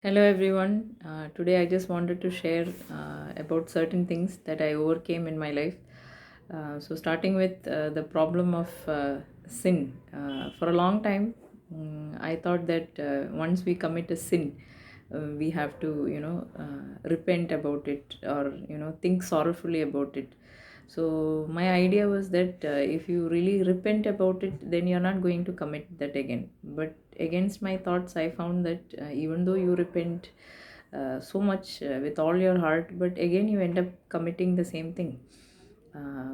Hello everyone. Today I just wanted to share about certain things that I overcame in my life. Starting with the problem of sin. For a long time, I thought that once we commit a sin, we have to, repent about it or, think sorrowfully about it. So my idea was that if you really repent about it, then you're not going to commit that again. But against my thoughts, I found that even though you repent so much with all your heart, but again you end up committing the same thing.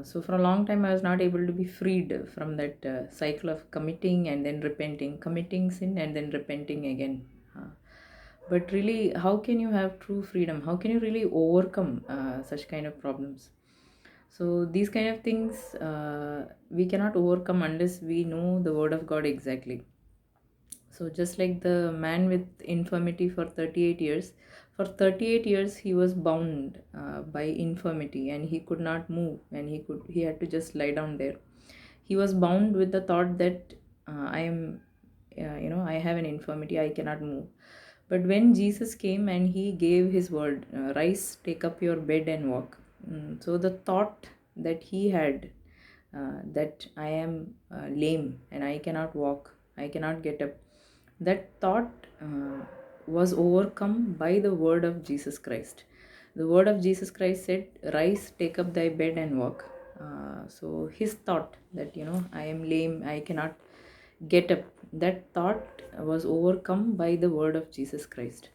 So for a long time, I was not able to be freed from that cycle of committing and then repenting, committing sin and then repenting again. But really, how can you have true freedom? How can you really overcome such kind of problems? So these kind of things we cannot overcome unless we know the word of God exactly. So just like the man with infirmity for 38 years, for 38 years he was bound by infirmity and he could not move and he had to just lie down there. He was bound with the thought that I am, I have an infirmity, I cannot move. But when Jesus came and he gave his word, rise, take up your bed and walk. So the thought that he had, that I am lame and I cannot walk, I cannot get up, that thought was overcome by the word of Jesus Christ. The word of Jesus Christ said, rise, take up thy bed and walk. So his thought that, I am lame, I cannot get up, that thought was overcome by the word of Jesus Christ.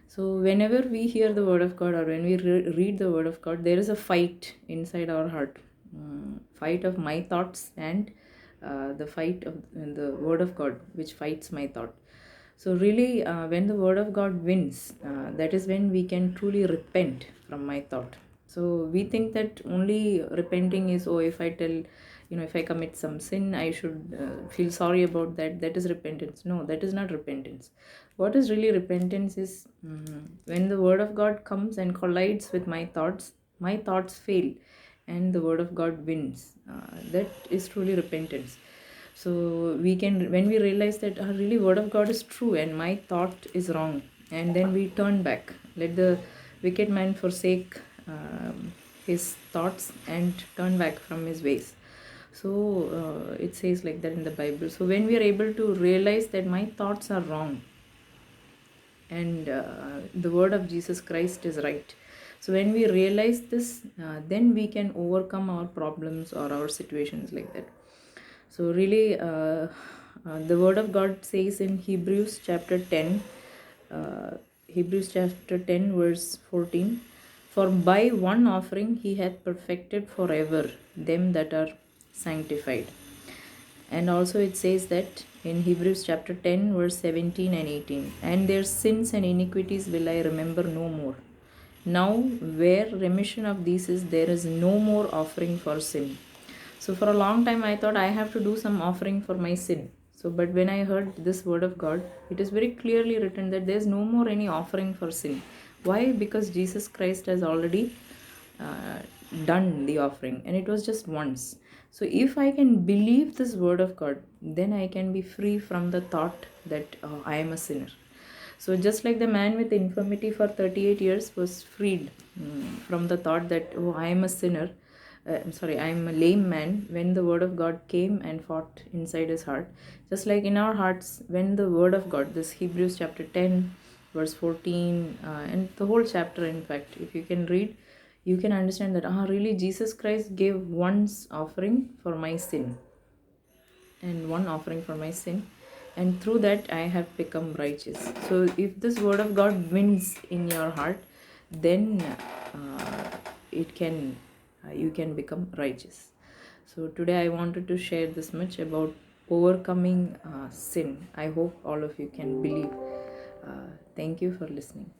So whenever we hear the word of God or when we read the word of God, there is a fight inside our heart, fight of my thoughts and the fight of the word of God, which fights my thought. So really, when the word of God wins, that is when we can truly repent from my thought. So we think that only repenting is, oh, if I tell, if I commit some sin, I should feel sorry about that. That is repentance. No, that is not repentance. What is really repentance is when the word of God comes and collides with my thoughts fail, and the word of God wins. That is truly repentance. So we can, when we realize that really word of God is true and my thought is wrong, and then we turn back. Let the wicked man forsake his thoughts and turn back from his ways. So it says like that in the Bible. So when we are able to realize that my thoughts are wrong and the word of Jesus Christ is right. So when we realize this, then we can overcome our problems or our situations like that. So really, the word of God says in Hebrews chapter 10, uh, Hebrews chapter 10 verse 14, for by one offering he hath perfected forever them that are sanctified. And also it says that in Hebrews chapter 10 verse 17 and 18, and their sins and iniquities will I remember no more. Now where remission of these is, there is no more offering for sin. So for a long time I thought I have to do some offering for my sin. So but when I heard this word of God, it is very clearly written that there is no more any offering for sin. Why? Because Jesus Christ has already uh, done the offering and it was just once. So if I can believe this word of God, then I can be free from the thought that I am a sinner. So just like the man with infirmity for 38 years was freed from the thought that, oh, I am a sinner, I am a lame man, when the word of God came and fought inside his heart. Just like in our hearts, when the word of God, this Hebrews chapter 10 verse 14 and the whole chapter, in fact, if you can read, you can understand that really Jesus Christ gave once offering for my sin and one offering for my sin, and through that I have become righteous. So if this word of God wins in your heart, then it can you can become righteous. So today I wanted to share this much about overcoming sin. I hope all of you can believe. Thank you for listening.